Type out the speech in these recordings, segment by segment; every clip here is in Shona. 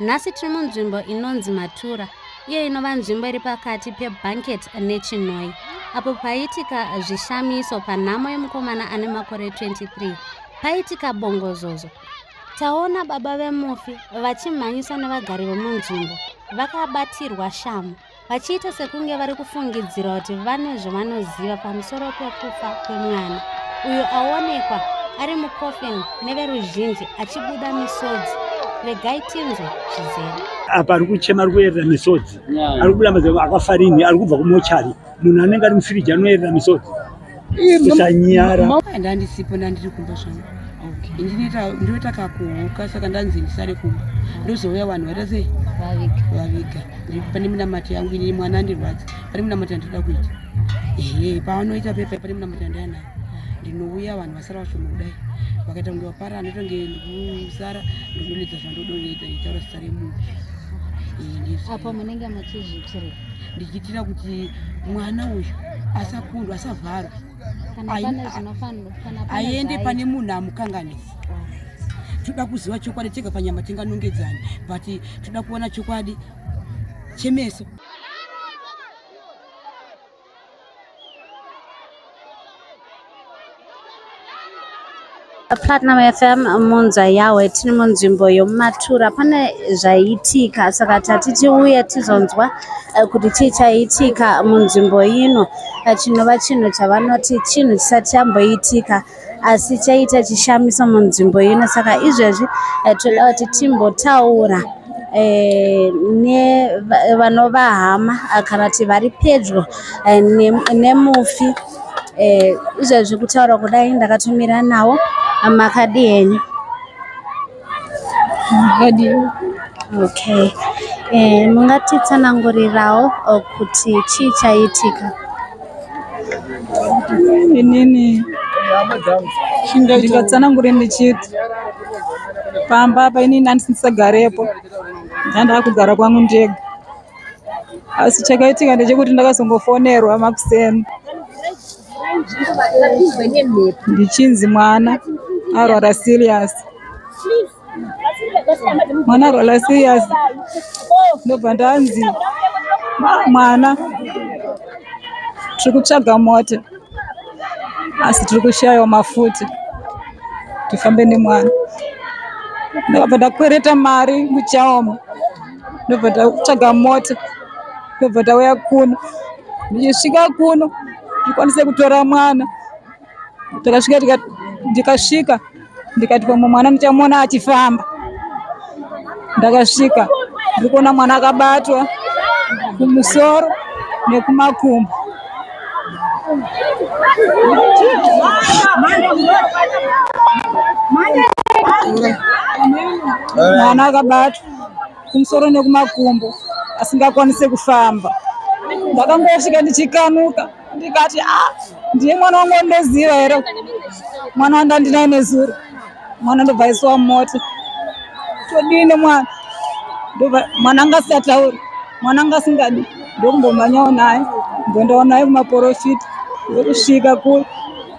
Nhasi tiri munzvimbo inonzi Matura, iyo inova nzvimbo iri pakati peBanket neChinoi, apo paitika zvishamiso panhamo yemukomana ane makore 23. Paitika bongozozo. Taona baba vemufi vachimhanyiswa nevagari vemunzvimbo. Vakabatirwa shamu, vachiita sekunge vari kufungidzira kuti vane zvavanoziva pamusoro pekufa kwemwana, uyo aonekwa ari mucoffin neveruzhinji achibuda misodzi. Regai tinzwe zvizere. Apa ari kuchema, ari kuyerera misodzi, ari kuramba akafarini, ari kubva kumochari. Munhu anenge ari mufiriji anoyerera misodzi kusanyara. Ndandisipo ndandiri kumba zvangu. Ndinoita kakuhuka saka ndanzi ndisare kumba. Ndozouya vanhu vaita sei vaviga. Pane minamati yangu ini mwana ndirwadza. Pane minamati ndoda kuita. Paanoita pepa pane minamati ndanayo. Ndinouya vanhu vasara vashoma kudai. Vakaita kunge vapara anotonge ndikusara ndinoita zvandodoita nditaura zita remunhu. Apo munenge muchizviitira? Ndichiitira kuti mwana uyu asakundwa, asavharwa, aende pane munhu amukanganisi. Toda kuziva chokwadi chega panyama tinganongedzani, but toda kuona chokwadi chemeso. Platinum FM munza yawe tiri munzvimbo yomumatura. Pane zvaitika saka tatiti uye tizonzwa kuti chii chaitika munzvimbo ino, chinova chinhu chavanoti chinhu chisati chamboitika asi chaita chishamiso munzvimbo ino. Saka izvezvi toda kuti timbotaura nevanova hama kana kuti vari pedyo nemufi. Izvezvi kutaura kudai ndakatumira nawo makadi enyu. Okay. Mungatitsanangurirawo kuti chii chaitika? Inini ndingatsanangure ndichiti pamba apa inini handisagarepo, ndandava kugara kwangu ndega. Asi chakaitika ndechekuti ndakazongofonerwa makuseni ndichinzi mwana arwara serious. Mwana arwara serious, ndobva ndanzi mwana tiri kutsvaga mota asi tiri kushayiwa mafuta tifambe nemwana. Ndakabva ndakwereta mari muchaoma, ndobva ndatsvaga mota, ndobva ndauya kuno. Ndichisvika kuno ndikwanise kutora mwana, ndikasvika ndikati pamwe mwana ndichamuona achifamba. Ndakasvika ndikuona mwana akabatwa kumusoro nekumakumbo. Mwana akabatwa kumusoro nekumakumbo asingakwanise kufamba. Ndakangosvika ndichikanuka ndikati ndiye mwana wangu wandoziva here, mwana wandandinaye nezuro. Mwana ndobva aiswa mumota. Todini mwana? Mwana anga asingatauri, mwana anga asingadi. Ndokumbomhanyawo naye ndondawo naye kumaporofita. Ndokusvika kuri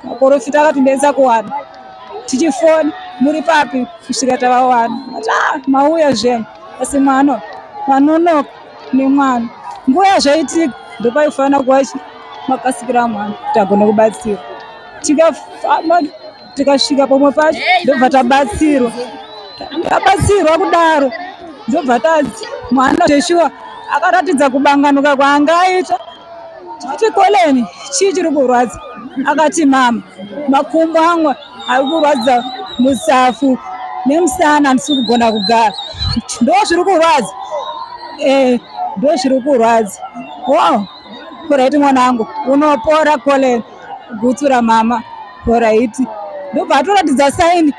maporofita akati ndiendesa kuwana. Tichifona, muri papi? Kusvika tavawana. Mauya zvenyu. Asi mwana vanonoka nemwana. Nguva yazvaitika ndopaifanira kuvachi makasikira mwana kuti agone kubatsirwa. Tikafamba tikasvika pamwe pacho ndobva tabatsirwa. Tabatsirwa kudaro ndobva tazi mwana Joshua akaratidza kubanganuka kwaangaita. Tikati Koleni, chii chiri kurwadza? Akati mama, makumbo angu ari kurwadza musafu nemusana, handisi kugona kugara. Ndo zviri kurwadza? Ndo zviri kurwadza. Wow, poraiti mwanangu, unopora Koleni. Gutsura mama, poraiti. Ndobva atoratidza saini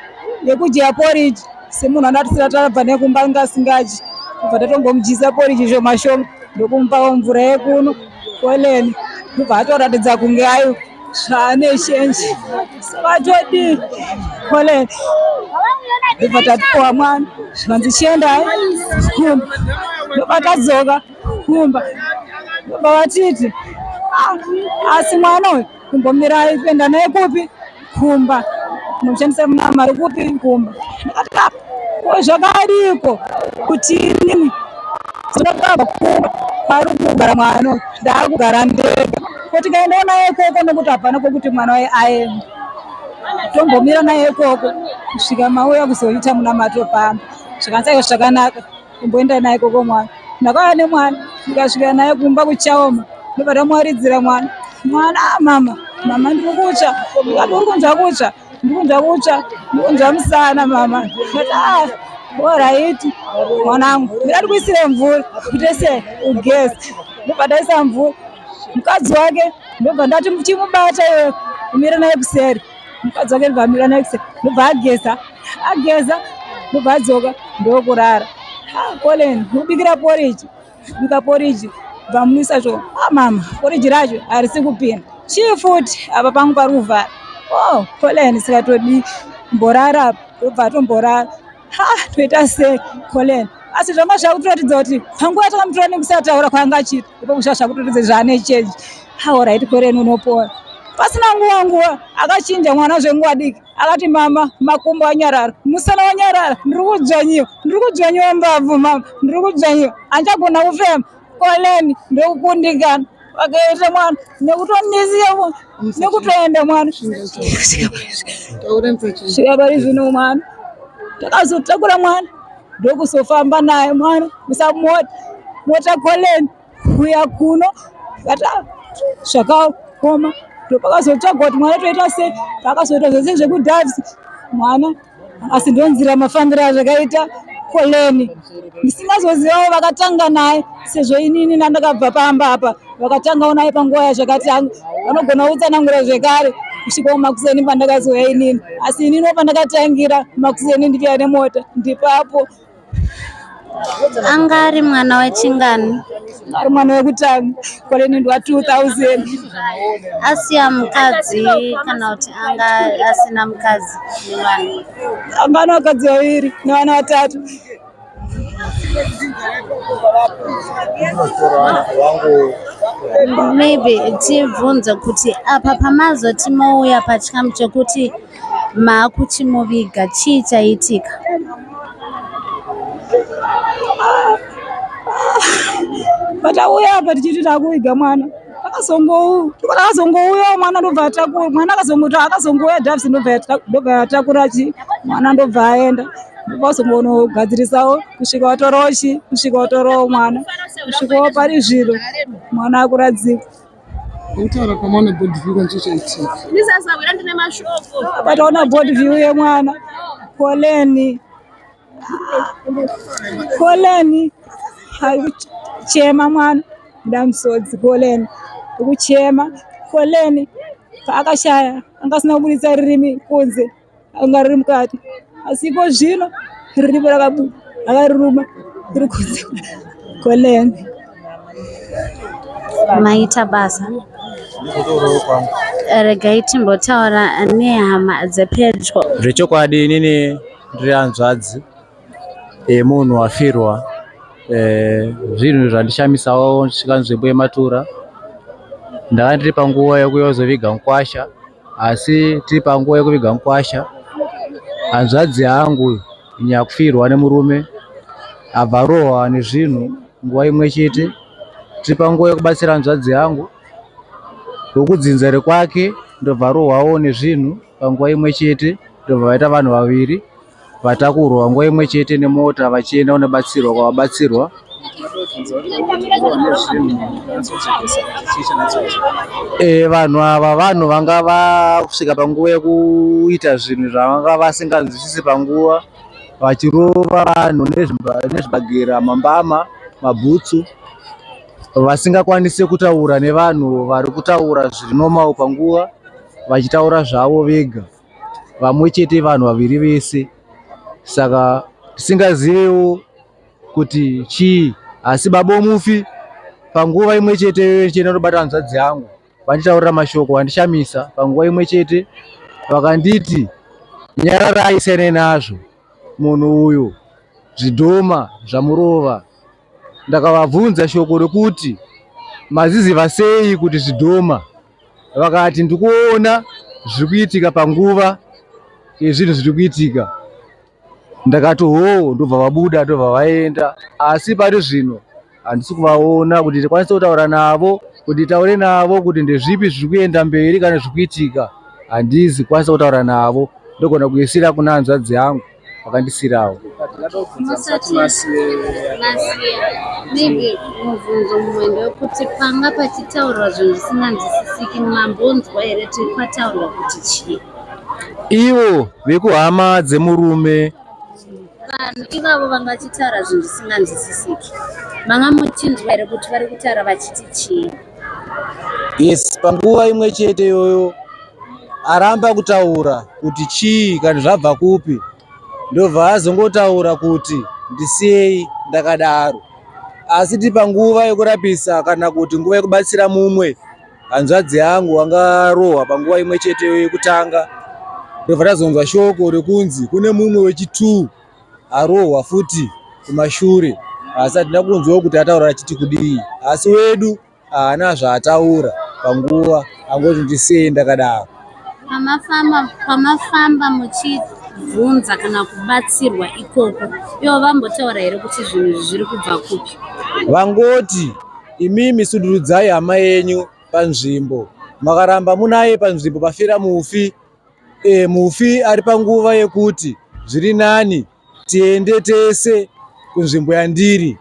yekudya poriji semunhu anatisira tabva nekumba ngasingaji. Ndobva tatongomudyisa poriji shoma shoma ndokumupawo mvura yekuno. Koleni ndobva atoratidza kunge ayo zvaane shenji. Swatodi Koleni ndobva tatipowa mwana zvanzi chiendai kumba. Ndobva tadzoka kumba. Ndobva vatiti asi mwana uyu kumbomirai, kuenda naye kupi? Kumba. Unoshandisa mari kupi? Kumba. zvakariko kuti inini ndakabva kumba pari kugara mwana ndaakugara ndega kuti kaendawo naye ikoko nokuti hapana kwokuti mwana waye aenda tombomira naye ikoko kusvika mauya kuzoita munamato pamba zvikanzaiwo zvakanaka kumboenda naye ikoko mwana ndakauya nemwana ndikasvika naye kumba kuchaoma ndobva ndamwaridzira mwana mama ndiri kutsva ndikati uri kunzwa kutsva ndikunzwa musana mama ndikati oraiti mwanangu ndingati kuisire mvura kuti ese ugeze ndobva ndaisa mvura mukadzi wake ndobva ndati chimubata iwe umire naye kuseri mukadzi wake ndobva amira naye kuseri ndobva ageza ndobva adzoka ndokurara Colin ubikira poriji bva muisa zvo mama poriji racho harisi kupinda chii futi apa pangu pari kuvhara Colin sikatodi mborara ndobva tomborara toita sei Colin asi zvanga zvakutoratidza kuti panguva yatakamutira nekusataura kwaanga achita ipo kusha zvakutoratidza zvaane chenji oraiti Colin unopora pasina nguva akachinja mwana zvenguva diki akati mama makumbo anyarara musana wanyarara ndiri kudzvanyiwa mbabvu mama ndiri kudzvanyiwa hanchagona kufema Colin ndokukundikana wakaita mwana nekutondisiya nekutoenda mwana svika pari zvino mwana takazotakura mwana ndokuzofamba naye mwana musamota Colin kuya kuno kata zvakaoma ndopakazotsvagwa kuti mwana toita sei pakazoita zvose zvekudhavhisi mwana asi ndonzira mafambiro azvakaita Colin ndisingazozivawo vakatanga naye sezvo inini nandakabva pamba apa vakatangawo naye panguva yazvakatanga vanogona kutsanangura zvekare kusvika kumakuseni pandakazouya inini asi inini pandakatangira makuseni ndichiya nemota ndipapo anga ari mwana wechingani ari mwana wekutanga Colin ndiwa 2000 asiya mukadzi kana kuti anga asina mukadzi nevana anga ana vakadzi vaviri nevana vatatu maybe tibvunze kuti apa pamazoti mouya pachikamu chekuti maakuchimuviga chii chaitika patauya apa tichiti takuviga mwana akazongouya mwana ndobva atakura mwana akazongouya dhavhisi ndobva atakura mwana ndobva aenda ndobva azongogadzirisawo kusvika watorawo kusvika watorawo mwana kusvikawo pari zviro mwana akuradzika pataona board view yemwana Colin chema mwana ndamusodzi Colin ukuchema Colin paakashaya angasina kubudisa ririmi kunze anga riri mukati asi iko zvino ririmi rakabuda akariruma riri kunze Colin maita basa regai timbotaura nehama dzepedyo zvechokwadi inini ndiri hanzvadzi emunhu wafirwa zvinhu zvandishamisawo ndisvika nzvimbo yematura ndanga ndiri panguva yekuuya kuzoviga mukwasha asi tiri panguva yekuviga mukwasha hanzvadzi yangu nyakufirwa nemurume abva arohwa nezvinhu nguva imwe chete tiri panguva yekubatsira hanzvadzi yangu ndokudzinza rekwake ndobva arohwawo nezvinhu panguva imwe chete ndobva vaita vanhu vaviri vatakurwa nguva imwe chete nemota vachienda kunobatsirwa kwavabatsirwa vanhu ava vanhu vanga vasvika panguva yekuita zvinhu zvavanga vasinganzwisisi panguva vachirova vanhu nezvibagera mambama mabhutsu vasingakwanisi kutaura nevanhu vari kutaura zviri normal panguva vachitaura zvavo vega vamwe chete vanhu vaviri vese saka tisingazivewo kuti chii asi babomufi panguva imwe chete chienda ndobata hanzvadzi yangu vanditaurira mashoko vandishamisa panguva imwe chete vakanditi nyararai sene nazvo munhu uyu zvidhoma zvamurova ndakavabvunza shoko rekuti maziziva sei kuti zvidhoma vakati ndikuona zviri kuitika panguva yezvinhu zviri kuitika ndakati ndobva vabuda ndobva vaenda, asi pari zvino handisi kuvaona kuti tikwanise kutaura navo, kuti taure navo kuti ndezvipi zviri kuenda mberi kana zviri kuitika. Handisi kwanisa kutaura navo, ndogona kuisira kuna hanzvadzi yangu vakandisirawo. Maybe mubvunzo mumwe ndewekuti panga pachitaurwa zvinhu zvisinganzwisisiki mambonzwa here pataurwa kuti chii? Ivo vekuhama dzemurume Vanhu ivavo vanga vachitaura zvinhu zvisinganzwisisiki, manga muchinzwa here kuti vari kutaura vachiti chii? Yes, panguva imwe chete iyoyo aramba kutaura kuti chii kana zvabva kupi, ndobva azongotaura kuti ndisiyei ndakadaro. Asi panguva yekurapisa kana kuti nguva yekubatsira mumwe, hanzvadzi yangu angarohwa panguva imwe chete yekutanga, ndobva tazonzwa shoko rekunzi kune mumwe wechi2 arohwa futi kumashure. Asi hatina kunzwawo kuti ataura achiti kudii, asi wedu haana zvaataura panguva, angoti ndisiyei ndakadaro. Pamafamba muchibvunza kana kubatsirwa ikoko, ivo vambotaura here kuti zvinhu zviri kubva kupi? Vangoti imimi sudurudzai hama yenyu panzvimbo, makaramba munaye panzvimbo pafira mufi. Mufi ari panguva yekuti zviri nani tiende tese kunzvimbo yandiri.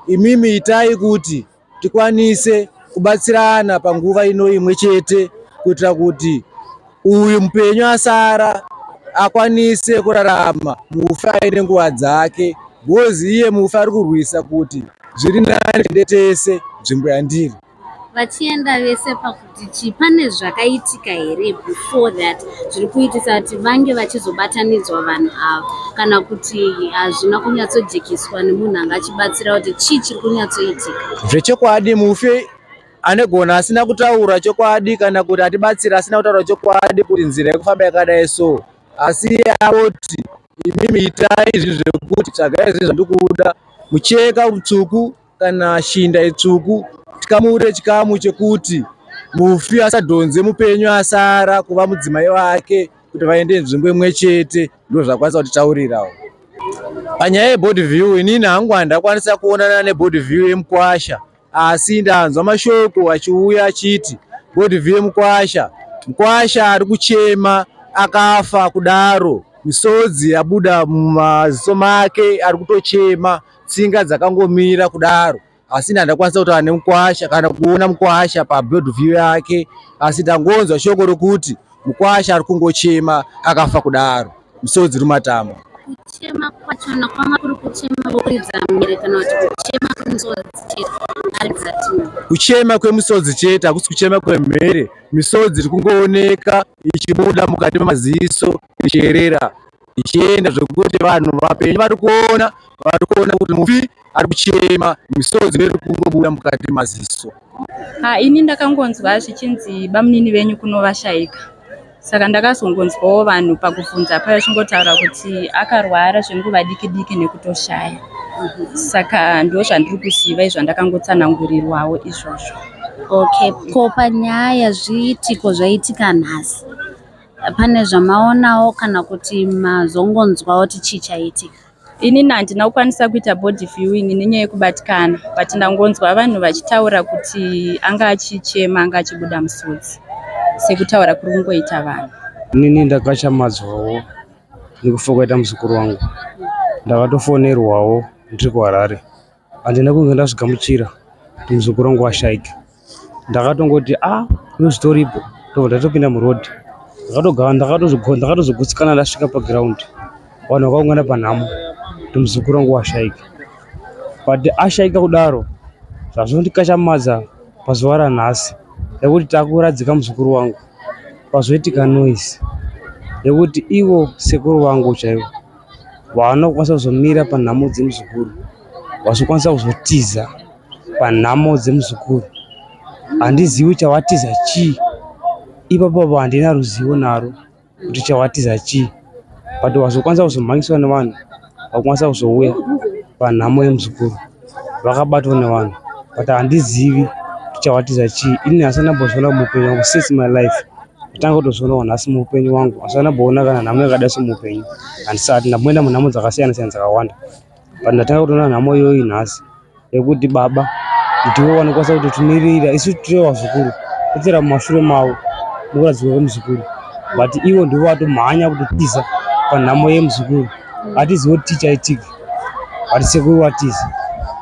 Imimi itai kuti tikwanise kubatsirana panguva ino imwe chete, kuitira kuti uyu mupenyu asara akwanise kurarama, mufi aine nguva dzake. Gozi iye mufi ari kurwisa kuti zviri nani tiende tese nzvimbo yandiri. Vachienda vese pakuti chii, pane zvakaitika here before that zviri kuitisa kuti vange vachizobatanidzwa vanhu ava, kana kuti hazvina kunyatsojekiswa nemunhu anga achibatsira kuti chii chiri kunyatsoitika? Zvechokwadi mufi anegona asina kutaura chokwadi, kana kuti atibatsira asina kutaura chokwadi kuti nzira yekufamba yakadai so. Asi avoti imimi itai izvi zvekuti tsvagai izvi zvandikuda, mucheka mutsvuku kana shinda itsvuku, tikamure chikamu chekuti mufi asadhonze mupenyu asara kuva mudzimai wake, kuti vaende nzvimbo imwe chete. Ndo zvakwanisa kutitaurirawo. Panyaya yeboard view, inini hangu handakwanisa kuonana neboard view yemukwasha, asi ndanzwa mashoko achiuya achiti board view yemukwasha, mukwasha ari kuchema akafa kudaro, misodzi yabuda mumaziso make ari kutochema, tsinga dzakangomira kudaro. Asi handakwanisa kutaura nemukwasha kana kuona mukwasha paboard view yake, asi ndangonzwa shoko rokuti mukwasha ari kungochema akafa kudaro, misodzi rumatama. Kuchema kwachona kwanga kuri kuchema vokuridza mhere kana kuti kuchema kwemisodzi chete? Kuchema kwemisodzi chete, hakusi kuchema kwemhere. Misodzi iri kungooneka ichibuda mukati memaziso, ichierera ichienda zvekuti vanhu vapenyu vari kuona kuti mufi ari kuchema, misodzi iri kungobuda mukati memaziso. Ini ndakangonzwa zvichinzi bamunini venyu kunovashayika, saka ndakazongonzwawo vanhu pakubvunza paya vachingotaura kuti akarwara zvenguva diki diki nekutoshaya. Saka ndo zvandiri kuziva izvo ndakangotsanangurirwawo izvozvo. Okay, ko panyaya zviitiko zvaitika nhasi, pane zvamaonawo kana kuti mazongonzwawo kuti chii chaitika? Inini handina kukwanisa kuita board viewing nenyaya yekubatikana, but ndangonzwa vanhu vachitaura kuti anga achichema, anga achibuda musodzi, sekutaura kuri kungoita vanhu. Inini ndakachamadzwawo nekufa kwaita muzukuru wangu, ndakatofonerwawo ndiri kuHarare. Handina kunge ndazvigamuchira kuti muzukuru wangu washaika. Ndakatongoti kuzvitoripo, ndobva ndatopinda murodhi, ndakatozogutsikana ndasvika pagiraundi, vanhu vakaungana panhamo kuti muzukuru wangu washaika. But ashaika kudaro zvazvondikachamadza pazuva ranhasi, yekuti takuradzika muzukuru wangu, pazoitika noise yekuti ivo sekuru vangu chaivo vaana kukwanisa kuzomira panhamo dzemuzukuru, vazokwanisa kuzotiza panhamo dzemuzukuru. Handizivi chawatiza chii, ipapo handina ruzivo naro kuti chawatiza chii, but vazokwanisa kuzomhangiswa nevanhu vakwanisa kuzouya panhamo yemuzukuru, vakabatwa nevanhu, but handizivi kuti chawatiza chii. Ini hasina mbozviona mupenyu wangu since my life, ndanga kutozoona nhasi muupenyu wangu asana boona kana nhamo yakadai semuupenyu handisati ndamboenda munhamo dzakasiyana siyana dzakawanda but ndatanga kutoona nhamo iyoyi nhasi yekuti baba ndiwo vanokwanisa kuti timirira isu tiri vazukuru kutsera mumashure mavo mukuradzikwa kwemuzukuru but ivo ndivo vatomhanya kutotiza panhamo yemuzukuru hatizivo kuti tichaitika but sekuru watiza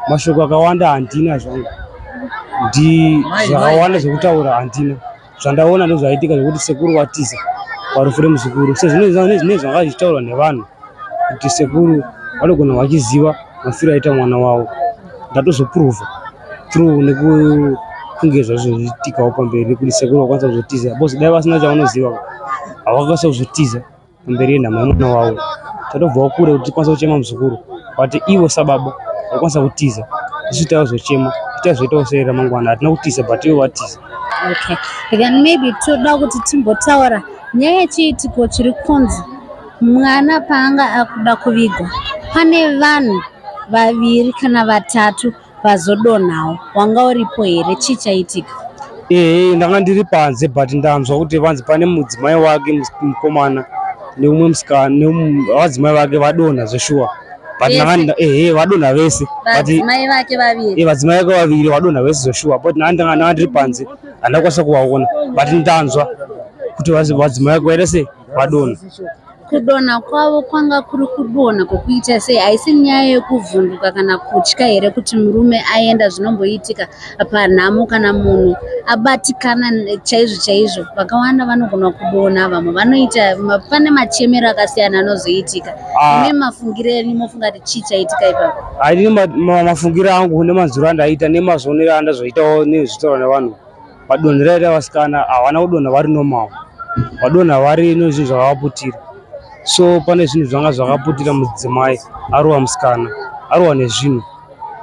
mashoko akawanda handina zvangu zvakawanda zvekutaura handina zvandaona ndozvaitika zvekuti sekuru watiza parufu remuzukuru sezvine zvanga zvichitaurwa nevanhu kuti sekuru vanogona vachiziva mafiro aita mwana wavo ndatozopuruvha through nekunge zvazvo zvichitikawo pamberi kuti sekuru vakwanisa kuzotiza bcause dai vasina chavanoziva havakwanisa kuzotiza pamberi yenhamo yemwana wavo tatobvawo kure kuti tikwanisa kuchema muzukuru but ivo sababa vakwanisa kutiza isu taizochema taizoitawo sei ramangwana hatina kutiza but ivo vatiza. Okay, then maybe toda kuti timbotaura nyaya yechiitiko chiri kunzi mwana paanga akuda kuvigwa pane vanhu vaviri kana vatatu vazodonhawo, wanga uripo here? Chii chaitika? Ndanga ndiri panze but ndanzwa kuti vanzi pane mudzimai wake mukomana neumwe musikana vadzimai vake vadonha zveshuwa but vadonha vese vadzimai vake vaviri vadonha vese zveshuwa but ndanga ndiri panze handakwanisa kuvaona but ndanzwa kuti vadzimai vake vaita sei vadonha. Kudonha kwavo kwanga kuri kudonha kwokuita sei? Haisi nyaya yekuvhunduka kana kutya here kuti murume aenda zvinomboitika panhamo kana munhu abatikana chaizvo chaizvo? Vakawanda vanogona kudonha, vamwe vanoita, pane machemero akasiyana anozoitika. Ine mafungiro enyu mofunga kuti chii chaitika ipapo? Haidini mafungiro angu nemanzuro andaita nemazonero andazoitawo nezvitaurwa nevanhu. Vadonhera aita vasikana havana kudonha vari normal, vadonha vari nezvinhu zvakavaputira. So pane zvinhu zvanga zvakaputira mudzimai arova musikana arova nezvinhu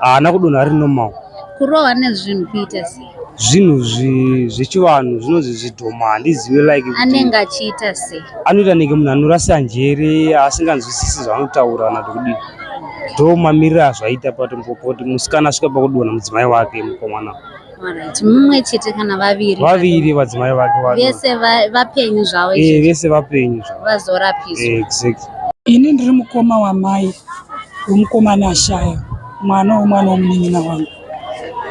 haana kudonha ari normal. Kurova nezvinhu kuita sei? Zvinhu zvechivanhu zvinonzi zvidhoma handizivi like anenge achiita sei? Anoita nenge munhu anorasa njere asinganzwisisi zvanotaura kana kuti kudii. Ndo mamiriro azvaita kuti musikana asvika pakudonha mudzimai wake mukomana. Alright, mumwe chete kana vaviri? Vaviri vadzimai vake vese vapenyu zvavo? Vese vapenyu zvavo vazorapiswa. Exactly. Ini ndiri mukoma wamai womukomana ashaya, mwana womwana womunin'ina wangu.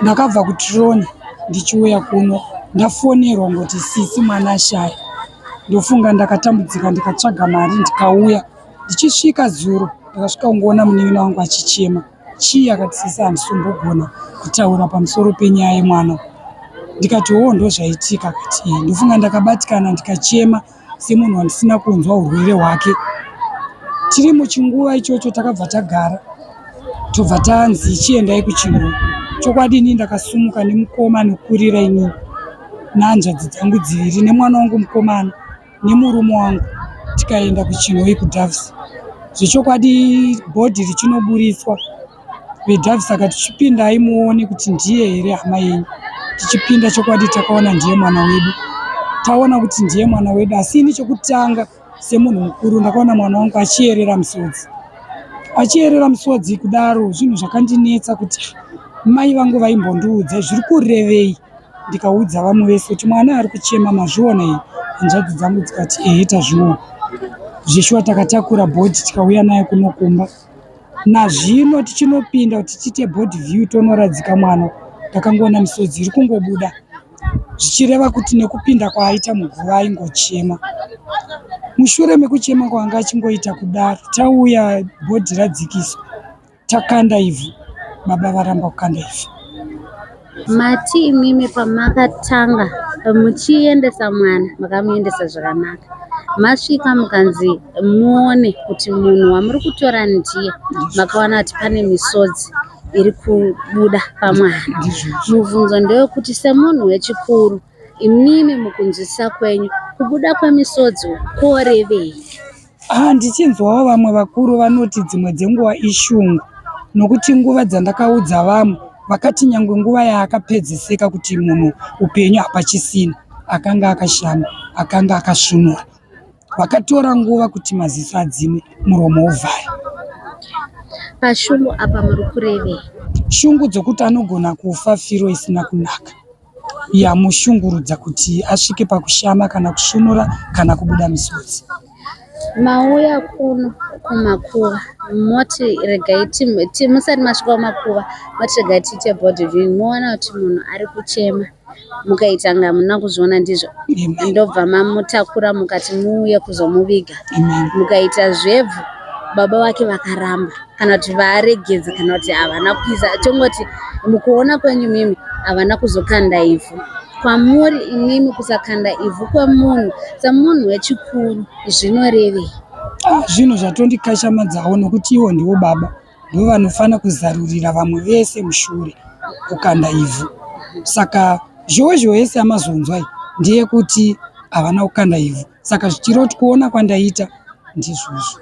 Ndakabva kuTroni ndichiuya kuno ndafonerwa ngoti sisi mwana ashaya. Ndofunga ndakatambudzika ndikatsvaga mari ndikauya. Ndichisvika zuro ndakasvika kungoona munin'ina wangu achichema. Chii? Akati sisi handisombogona kutaura pamusoro penyaya yemwana. Ndikati ndo zvaitika. Akati ndofunga ndakabatikana ndikachema semunhu wandisina kunzwa urwere hwake. Tiri muchinguva ichocho takabva tagara tobva tanzi chiendai kuChinwe. Chokwadi ini ndakasumuka nemukoma nokurira ini nanzvadzi dzangu dziviri nemwana wangu mukomana nemurume wangu tikaenda kuChinwe kuDhavhisi. Zvechokwadi bhodhi richinoburitswa veDhavhisi akati tichipindai muone kuti ndiye here hama yenyu. Tichipinda chokwadi takaona ndiye mwana wedu. Taona kuti ndiye mwana wedu, asi ini chokutanga semunhu mukuru ndakaona mwana wangu achierera musodzi. Achierera musodzi kudaro zvinhu zvakandinetsa kuti mai vangu vaimbondiudza zviri kurevei. Ndikaudza vamwe vese kuti mwana ari kuchema mazviona here? Hanzvadzi dzangu dzikati tazviona. Zveshuwa takatakura bhodhi tikauya naye kunokumba. Nazvino tichinopinda kuti tiite bhodhi view tonoradzika mwana takangoona misodzi iri kungobuda, zvichireva kuti nekupinda kwaaita muguva aingochema. Mushure mekuchema kwanga achingoita kudaro, tauya bhodhi radzikiswa, takanda ivhu, baba varamba kukanda ivhu. Mati imimi pamakatanga muchiendesa mwana makamuendesa zvakanaka. Masvika mukanzi muone kuti munhu wamuri kutora ndiye, makaona kuti pane misodzi iri kubuda pamwana. Mubvunzo ndewekuti semunhu wechikuru imimi mukunzwisisa kwenyu kubuda kwemisodzi kworevei? Ndichinzwawo vamwe vakuru vanoti dzimwe dzenguva ishungu, nokuti nguva dzandakaudza vamwe vakati nyangwe nguva yaakapedziseka kuti munhu upenyu hapachisina, akanga akashama, akanga akasvinura. Vakatora nguva kuti maziso adzime, muromo uvhare. Pashungu apa muri kurevei? Shungu dzokuti anogona kufa firo isina kunaka. yamushungurudza kuti asvike pakushama kana kushunura kana kubuda misodzi. Mauya kuno kumakuva moti regai musati masvika kumakuva moti regai tiite body viewing. Moona kuti munhu ari kuchema mukaita nga muna kuzviona ndizvo, ndobva mamutakura mukati muuye kuzomuviga. Mukaita zvebvu baba vake vakaramba kana kuti varegedza kana kuti havana kuisa, tongoti mukuona kwenyu mimi havana kuzokanda ivhu. Kwamuri imimi kusakanda ivhu kwemunhu semunhu wechikuru zvinorevei? Zvinhu zvatondikashamadzawo nokuti ivo ndivo baba, ndivo vanofana kuzarurira vamwe vese mushure kukanda ivhu. Saka zhozho yese amazonzwa ndiye kuti havana kukanda ivhu, saka zvichiroti kuona kwandaita ndizvozvo.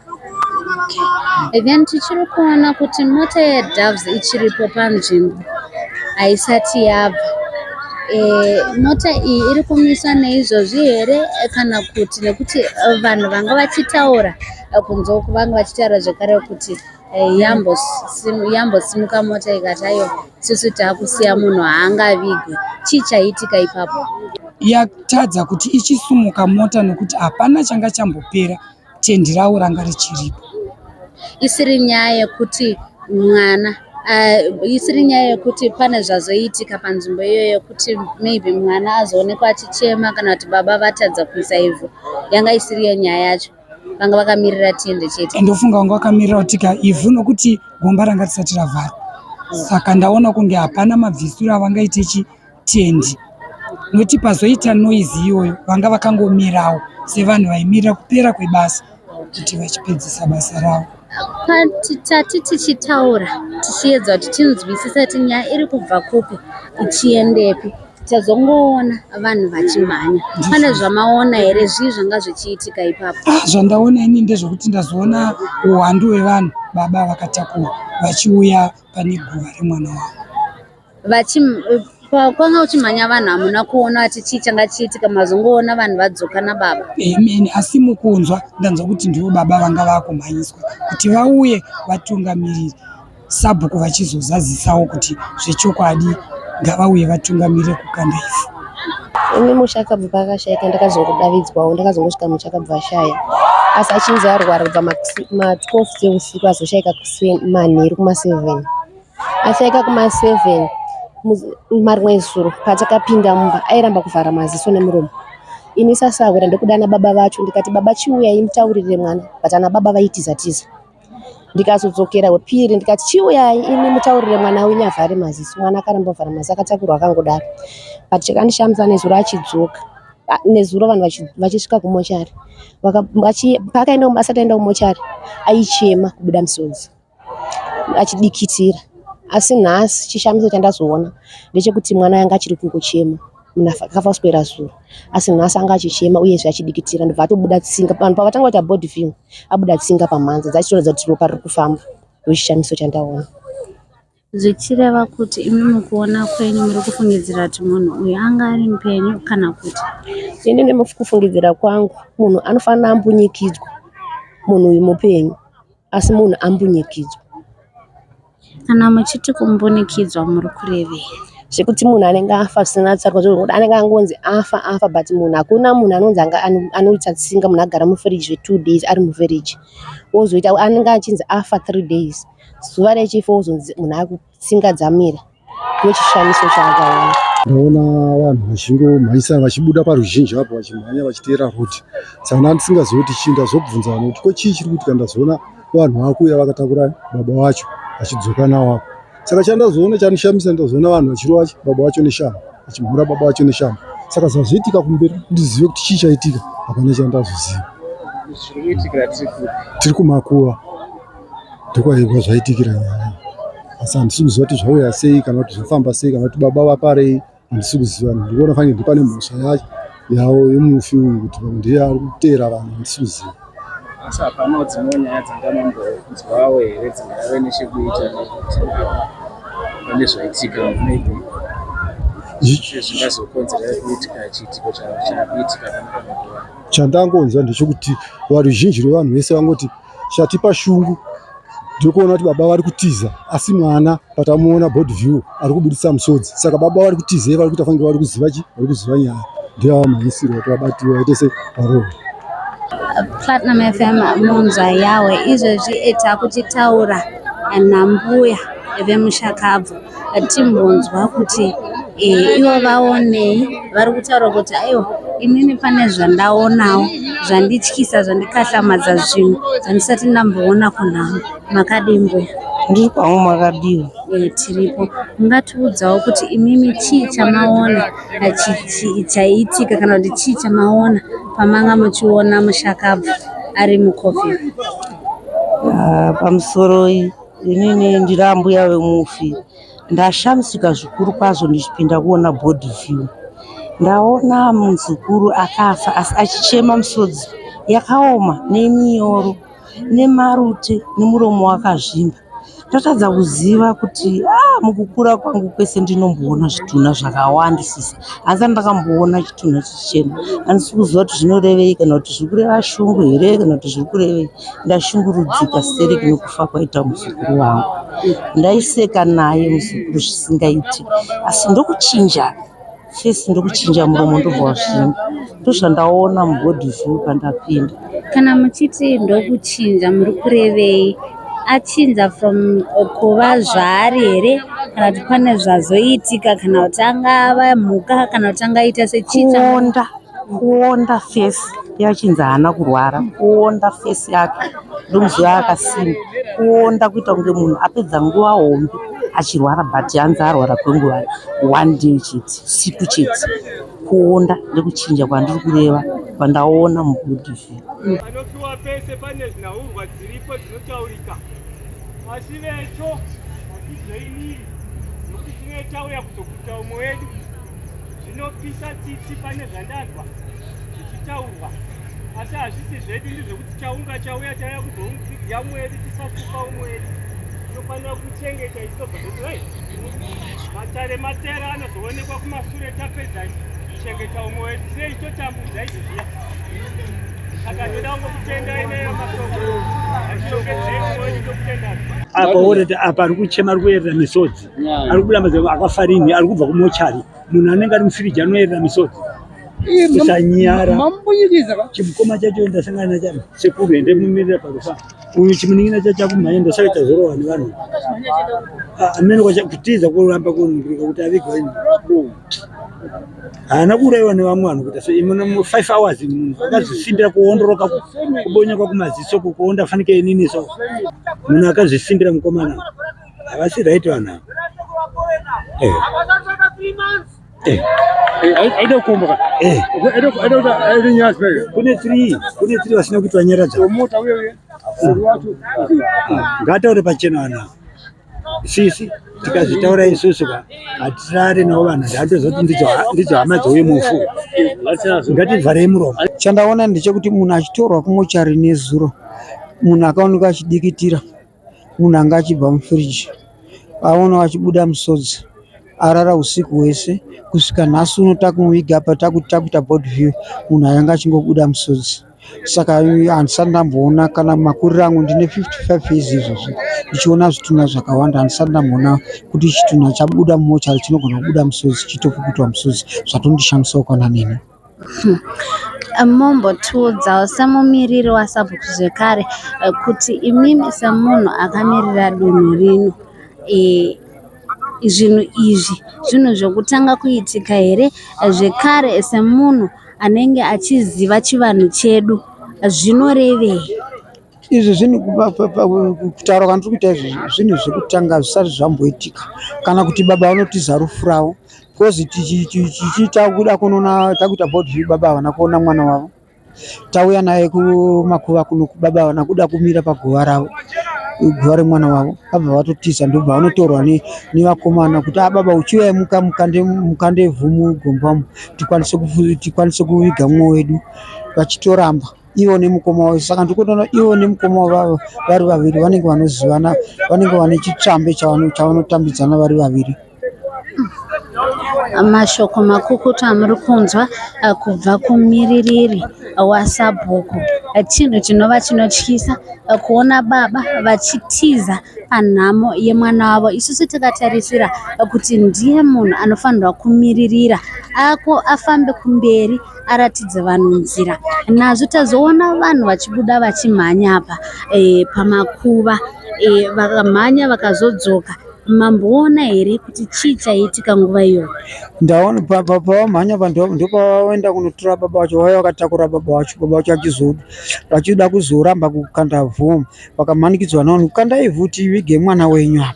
Then tichiri kuona kuti mota yeDoves ichiripo panzvimbo haisati yabva. Mota iyi iri kumiswa neizvozvi here kana kuti nekuti vanhu vanga vachitaura kunze vanga vachitaura zvekare kuti yambosimuka mota ikati aiwa isusu taakusiya munhu haangavigwe. Chii chaitika ipapo? Yatadza kuti ichisumuka mota nokuti hapana changa chambopera tendi ravo ranga richiripo. Isiri nyaya yekuti mwana isiri nyaya yekuti pane zvazoitika panzvimbo iyoyo kuti maybe mwana azoonekwa achichema kana kuti baba vatadza kuisa ivhu, yanga isiriyo nyaya yacho, vanga vakamirira tende chete. Ndofunga vanga vakamirira kutika ivhu nokuti gomba ranga risati ravhara. Saka ndaona kunge hapana mabvisiro avangaite chitendi, noti pazoita noizi iyoyo vanga vakangomirawo sevanhu vaimirira kupera kwebasa kuti vachipedzisa basa ravo. Tati tichitaura tichiedza kuti tinzwisisa kuti nyaya iri kubva kupi ichiendepi, tazongoona vanhu vachimhanya. Pane zvamaona here zvii zvanga zvichiitika ipapo? Zvandaona ini ndezvekuti ndazoona uwandu hwevanhu baba vakatakura vachiuya pane guva remwana wavo. Kwanga uchimhanya vanhu hamuna kuona kuti chii changa chiitika, mazongoona vanhu vadzoka nababa? Amen. Asi mukunzwa ndanzwa kuti ndivo baba vanga vakumhanyiswa kuti vauye vatungamiriri sabhuku vachizozazisawo kuti zvechokwadi ngavauye vatungamirire kukanda ivhu. Ini muchakabva pakashayika ndakazongodavidzwawo, ndakazongosvika muchakabva ashaya, asi achinzi arwara kubva ma12 dzeusiku azoshayika manheru kuma7. Ashayika kuma7 marimwe zuro patakapinda mumba airamba kuvhara maziso nemuromo. Ini sasawira ndokudana baba vacho ndikati baba chiuyai mutaurire mwana, but ana baba vaitiza-tiza. Ndikazodzokera wepiri ndikati chiuyai ini mutaurire mwana wenyu avhare maziso. Mwana akaramba kuvhara maziso akatakurwa akangodaro. But chakandishamisa nezuro achidzoka, nezuro vanhu vachisvika kumochari, asati aenda kumochari aichema kubuda misodzi achidikitira. Asi nhasi chishamiso chandazoona ndechekuti mwana yanga achiri kungochema akafaswera zuro, asi nhasi anga achichema uyezve achidikitira. Ndobva atobuda tsinga vanhu pavatanga kuita body viewing, abuda tsinga pamhanza dzachitoratidza kuti ropa riri kufamba. Ndochishamiso chandaona. Zvichireva kuti imi mukuona kwenyu muri kufungidzira kuti munhu uyu anga ari mupenyu kana kuti? Ini nemukufungidzira kwangu munhu anofanira ambunyikidzwa. Munhu uyu mupenyu asi munhu ambunyikidzwa. Kana muchiti kumbunikidzwa muri kurevei? Zvekuti munhu anenge afa zvisina tsarwa, zvokuti anenge angonzi afa but munhu hakuna munhu anonzi anoita tsinga, munhu agara mufiriji 2 days ari muvhiriji, wozoita anenge achinzi afa 3 days, zuva rechifa wozonzi munhu akutsinga dzamira. Ndochishamisa chaakaona. Ndaona vanhu vachingomhanyisana vachibuda paruzhinji apo vachimhanya vachiteera roti. Saka ndandisingazii kuti chii, ndazobvunza vanhu kuti ko chii chiri kuitika. Ndazoona vanhu vakuuya vakatakura baba vacho vachidzoka nawo apo. Saka chandazoona chanishamisa, ndazoona vanhu vachirova baba vacho neshambo, vachimhura baba vacho neshambo. Saka zvazoitika kumberi ndizive kuti chii chaitika, hapana chandazoziva. Tiri kumakuva ndokwaibva zvaitikira nyaya. Asi handisi kuziva kuti zvauya sei kana kuti zvafamba sei kana kuti baba vaparei, handisi kuziva. Ndikuona fange ndi pane mhosva yavo yemufi kuti ndiye ari kuteera vanhu, handisi kuziva. Asi hapana dzimwe nyaya dzangambodzwawo here dzingave nechekuita nezvaitika maybe zvingazokonzera kuitika chiitiko chaitika panapanguva. Chandangonzwa ndechekuti varuzhinji rwevanhu vese vangoti chatipa shungu ndikuona kuti baba vari kutiza asi mwana patamuona board view ari kubudisa musodzi, saka baba vari kutiza vari kuti afange vari kuziva nyaya ndiwo mhanyisiro kuti vabatiwa vaite separova. Platinum FM munzwa yawe izvezvi takuchitaura nambuya vemushakabvu timbonzwa kuti ivo vaonei. Vari kutaura kuti aiwa inini pane zvandaonawo zvandityisa zvandikahlamadzwa zvinhu zvandisati ndamboona kunhamo. Makadii mbuya? Ndiri kwangu makadiwa. Tiripo. Mungatiudzawo kuti imimi chii chamaona chaiitika kana kuti chii chamaona pamanga muchiona mushakabvu ari mucoffin? Pamusoro inini ndiri ambuya vemufi, ndashamisika zvikuru kwazvo ndichipinda kuona board view. Ndaona muzukuru akafa asi achichema musodzi yakaoma neminyoro nemarute nemuromo wakazvimba. Ndatadza kuziva kuti mukukura kwangu kwese ndinomboona zvitunha zvakawandisisa, asi ndakamboona chitunha chichena. Handisi kuziva kuti zvinorevei kana kuti zviri kureva shungu here kana kuti zviri kurevei. Ndashungurudzika seri nekufa kwaita muzukuru wangu. Ndaiseka naye muzukuru zvisingaiti, asi ndokuchinja fesi, ndokuchinja muromo ndobva wazvimba. Ndozvandaona mubhodhi view pandapinda. Kana muchiti ndokuchinja muri kurevei? Achinja from kuva zvaari here kana kuti pane zvazoitika kana kuti angava mhuka kana kuti angaita sechita? Kuonda fesi yachinza haana kurwara, kuonda fesi yake ndomuziva akasimba, kuonda kuita kunge munhu apedza nguva hombe achirwara but hanzi arwara kwenguva 1 day chete, siku chete. Kuonda nekuchinja kwandiri kureva kwandaona mubhodhi view. Panopiwa pese pane zvinhaurwa dziripo dzinotaurika, asi vecho hatizoimiri nokuti tinotauya kuzokuta umwe wedu. Zvinopisa tsitsi pane zvandanzwa zvichitaurwa, asi hazvisi zvedu ndizvokuti chaunga chauya chauya kuzoudya umwe wedu tisakupa umwe wedu. Tinofanira kuchengeta isobva kuti matare anozoonekwa kumashure tapedza kuchengeta umwe wedu. Sei totambudza izvozviya? Saka ndoda kungokutenda ineyo masoko achishongedzei umwe wedu tokutenda. Apa oreti apa ari kuchema, ari kuyerera misodzi, ari kuramba akafarini, ari kubva kumochari. Munhu anenge ari mufiriji anoyerera misodzi kusanyara. Chimukoma chacho ndasangana nacho sekuru ende mumirira parufa uyu chimuningina chacho kumhanya ndosaka chazorowa nevanhu amene kutiza kuramba kunhurika kuti avigwa ini haana kuurayiwa nevamwe vanhu kuti imwe 5 hours munhu akazvisimbira kuondoroka kubonyeka kumaziso kuonda fanike inini so munhu akazvisimbira mukomana havasi right vanhu aida kukomboka kune 3 vasina kuitwa nyeradza ngataure pachena vanhu sisi tikazvitaura isusu hatirare navo vanhu ndatozoti ndidzo hama dzouye mufu ngativharei muromo. Chandaona ndechekuti munhu achitorwa kumochari nezuro, munhu akaonekwa achidikitira, munhu anga achibva mufiriji, aona achibuda musodzi, arara usiku hwese kusvika nhasi uno takumuviga apa takuita board view, munhu ayanga achingobuda musodzi. Saka handisati ndamboona kana makuriro angu ndine 55 years izvozvo ndichiona zvitunha zvakawanda. Handisati ndamboona kuti chitunha chabuda mumochari chinogona kubuda musodzi chitopukutwa musodzi zvatondishamisawo kana nini. Mombotiudzawo semumiriri wasabhuku zvekare kuti imimi semunhu akamirira dunhu rino zvinhu izvi zvinhu zvokutanga kuitika here? Zvekare semunhu anenge achiziva chivanhu chedu zvinorevei? Izvi zvinhu kutaura kwandiri kuita izvi zvinhu zvekutanga zvisati zvamboitika, kana kuti baba vanotiza rufu ravo because tichitakuda kunoona takuita board view baba havana kuona mwana wavo, tauya naye kumakuva kuno baba havana kuda kumira paguva ravo, guva remwana wavo, vabva vatotiza ndobva vanotorwa nevakomana kuti baba uchiuya mukande vhu mugombamo tikwanise kuviga mumwe wedu, vachitoramba ivo nemukoma wavo. Saka ndikutoona ivo nemukoma wavo vari vaviri vanenge vanozivana, vanenge vane chitsvambe chavanotambidzana vari vaviri. Mashoko makukutu amuri kunzwa kubva kumumiririri wasabhuku. Chinhu chinova chinotyisa kuona baba vachitiza panhamo yemwana wavo. Isusu tikatarisira kuti ndiye munhu anofanirwa kumiririra ako afambe kumberi aratidze vanhu nzira. Nazvo tazoona vanhu vachibuda vachimhanya apa pamakuva, vakamhanya vakazodzoka. Mamboona here kuti chii chaitika nguva iyoyo? Ndaona pavamhanya ndopavaenda kunotora baba vacho, vaya vakatakura baba vacho vachida kuzoramba kukanda vhu, vakamanikidzwa navanhu, kandai vhu tivige mwana wenyu apa.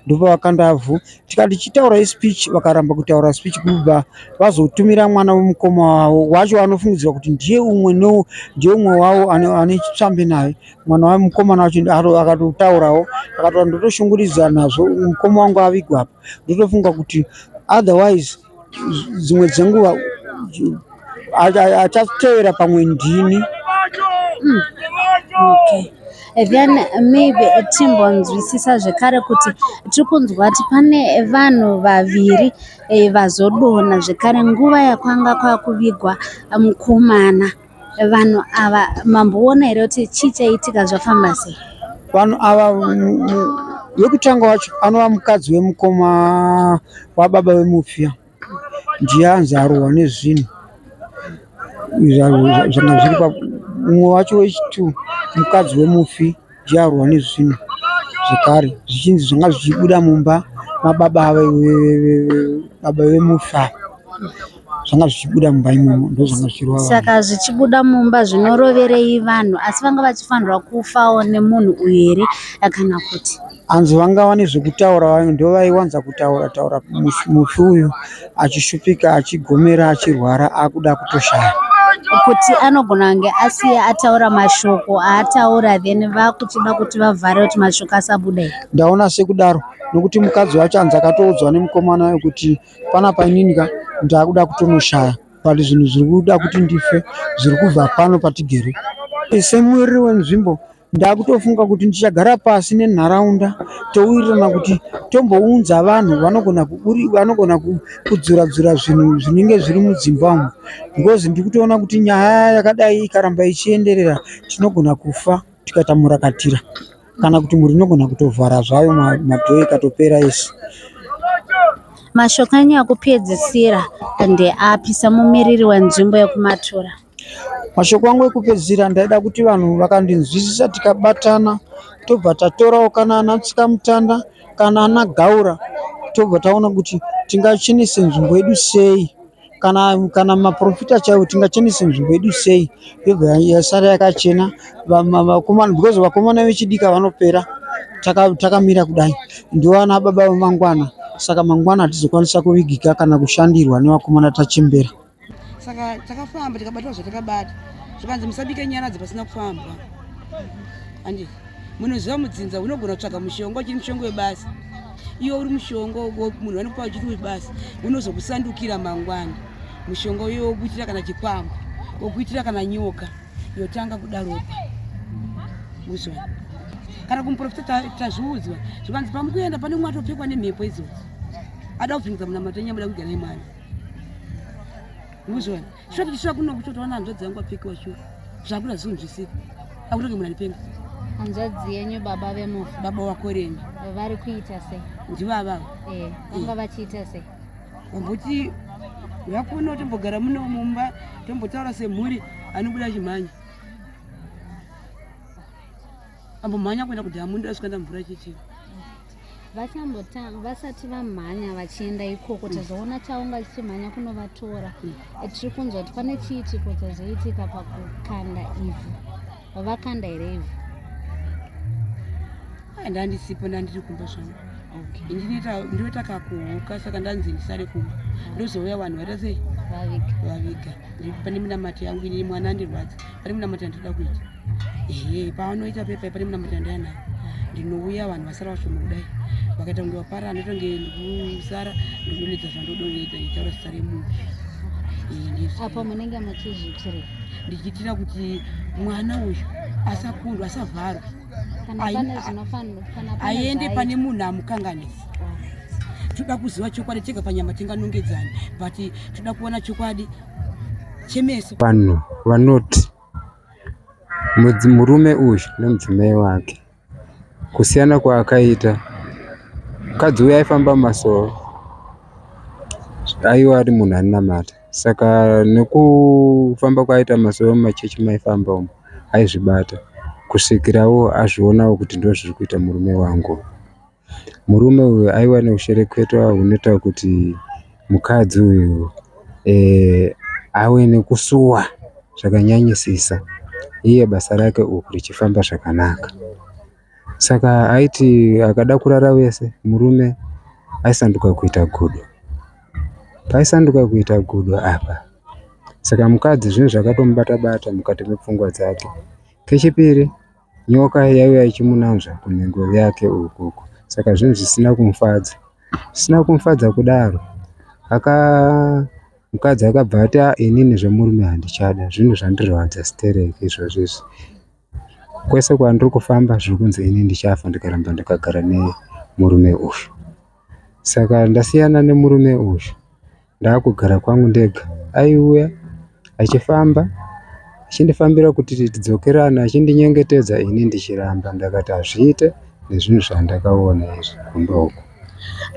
Ndopavakanda vhu, tikati chitaurai speech, vakaramba kutaura speech kubva vazotumira mwana wemukoma wavo wacho anofungidzirwa kuti ndiye umwe wavo ane tsvambe naye. Mwana wemukomana wacho akatotaurawo, akati ndotoshunguridza nazvo mukoma wangu avigwa apa. Ndotofunga kuti otherwise dzimwe dzenguva achatevera pamwe ndini. Okay. Then maybe timbonzwisisa zvekare kuti tiri kunzwa kuti pane vanhu vaviri vazodonha zvekare nguva yakwanga kwakuvigwa mukomana. Vanhu ava mamboona here kuti chii chaitika, zvafamba sei? Vanhu ava wekutanga wacho anova mukadzi wemukoma wababa vemupfya, ndiye anzi arohwa nezvinhu zvanga zviri umwe wacho wechitu mukadzi wemufi ndiye arohwa nezvinhu zvekare zvichinzi zvanga zvichibuda mumba mababa vemufa, zvanga zvichibuda mumba imomo ndozvanga zvichirova. Saka zvichibuda mumba zvinoroverei vanhu, asi vanga vachifanirwa kufawo nemunhu uyu here kana kuti? Hanzi vanga vane zvekutaura, ndo vaiwanza kutaura mufi uyu achishupika, achigomera, achirwara, akuda kutoshaya. Kuti anogona kunge asiya ataura mashoko aataura then vakuchida kuti vavhare kuti mashoko asabuda. Ndaona sekudaro nokuti mukadzi wacho hanzi akatoudzwa nemukomana kuti panapa ininika ndakuda kutonoshaya, pati zvinhu zviri kuda kuti ndife zviri kubva pano patigere. Semuwiriri wenzvimbo ndakutofunga kuti ndichagara pasi nenharaunda towirirana kuti tombounza vanhu vanogona kudzura zvinhu zvinenge zviri mudzimba umu, because ndikutoona kuti nyaya yakadai ikaramba ichienderera tinogona kufa tikatamurakatira, kana kuti mhuri inogona kutovhara zvayo madhoyo ikatopera ese. Mashoko enyu ekupedzisira ndeapi semumiriri wenzvimbo yekumatura? Mashoko angu ekupedzisira ndaida kuti vanhu vakandinzwisisa, tikabatana tobva tatorawo kana ana Tsikamutanda kana ana Gaura, tobva taona kuti tingachenese nzvimbo yedu sei, kana maprofita chaiwo tingachenese nzvimbo yedu sei yobva yasara yakachena. Because vakomana vechidika vanopera takamira kudai, ndovana baba vemangwana, saka mangwana hatizokwanisa kuvigika kana kushandirwa nevakomana tachembera. Saka takafamba tikabata zvatakabata, zvikanzi musabike nyara dzipasina kufamba. Andi munoziva mudzinza unogona kutsvaga mushonga uchiri mushonga webasi, iwe uri mushonga munhu anokupa uchiri webasi, unozokusandukira mangwana. Mushonga uyo wokuitira kana chikwambo, wokuitira kana nyoka yotanga kuda ropa. Muzvona kana kumuprofita tazviudzwa zvikanzi pamukuenda pane umwe atopfekwa nemhepo idzodzo, ada kuvhiringidza munamato enyu, muda kugara nemwana. Muzvona shoti chishuwa kuno kutotaona hanzvadzi yangu apfekiwa shuwa zvakuda zvinzwisika akutoke munhu aripenga. Hanzvadzi yenyu baba vemufa, baba wako remi vari kuita sei? ndivo avavo vanga vachiita sei? vamboti vakuno tombogara muno mumba tombotaura semhuri anobuda chimhanya, ambomhanya kuenda kuti hamundi asvikanda mvura chichiva. Vasati vamhanya vachienda ikoko tazoona chaunga chichimhanya kunovatora. Tiri kunzwa kuti pane chiitiko chazoitika pakukanda ivhu. Vakanda here ivhu? Handandisipo, ndandiri kumba zvangu. Ndinoita kakuhuka, saka ndanzi ndisare kumba ndozouya vanhu vaita sei vaviga. Pane minamati yangu ini mwana andirwadza, pane minamati andinoda kuita paanoita pepa pane minamati andiyanayo, ndinouya vanhu vasara vashoma kudai vakaita kunge vapara anotonge ndikusara ndodonedza zvandodonedza nditaura zita remunhu. Apo munenge muchizviitira? Ndichiitira kuti mwana uyu asakundwa, asavharwa, aende pane munhu amukanganisa. toda kuziva chokwadi tega panyama tinganongedzani, but toda kuona chokwadi chemeso. Vanhu vanoti murume uyu nemudzimai wake kusiyana kwaakaita, mukadzi uyu aifamba masoro, aiva ari munhu anonamata, saka nekufamba kwaaita masoro mumachechi maifamba umo aizvibata kusvikirawo azvionawo kuti ndo zviri kuita murume wangu. Murume uyu aiva neushereketwa hunoita kuti mukadzi uyu ave nekusuwa zvakanyanyisisa, iye basa rake uku richifamba zvakanaka. Saka aiti akada kurara wese murume aisanduka kuita gudo. Paisanduka kuita gudo apa, saka mukadzi zvinhu zvakatomubata-bata mukati mepfungwa dzake. Kechipiri, nyoka yaiva ichimunanzva kunhengo yake ukuku, saka zvinhu zvisina kumufadza kudaro. Mukadzi akabva ati inini zvemurume handichada, zvinhu zvandirwadza stereki izvozvo izvi. Kwese kwandiri kufamba zviri kunzi ini ndichafa ndikaramba ndakagara nemurume uyu. Saka ndasiyana nemurume uyu, ndaakugara kwangu ndega. Aiuya achifamba achindifambira kuti tidzokerane, achindinyengetedza, ini ndichiramba ndakati hazviite nezvinhu zvandakaona izvi kumba uku.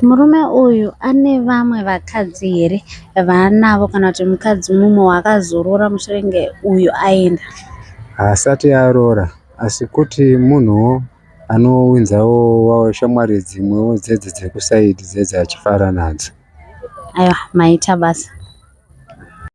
Murume uyu ane vamwe vakadzi here vaanavo, kana kuti mukadzi mumwe wakazorora mushure ngeuyu aenda? Haasati aroora, asi kuti munhuwo anowinzawo shamwari dzimwewo dzedzi dzekusaidhi dzedzi achifara nadzo. Aiwa, maita basa.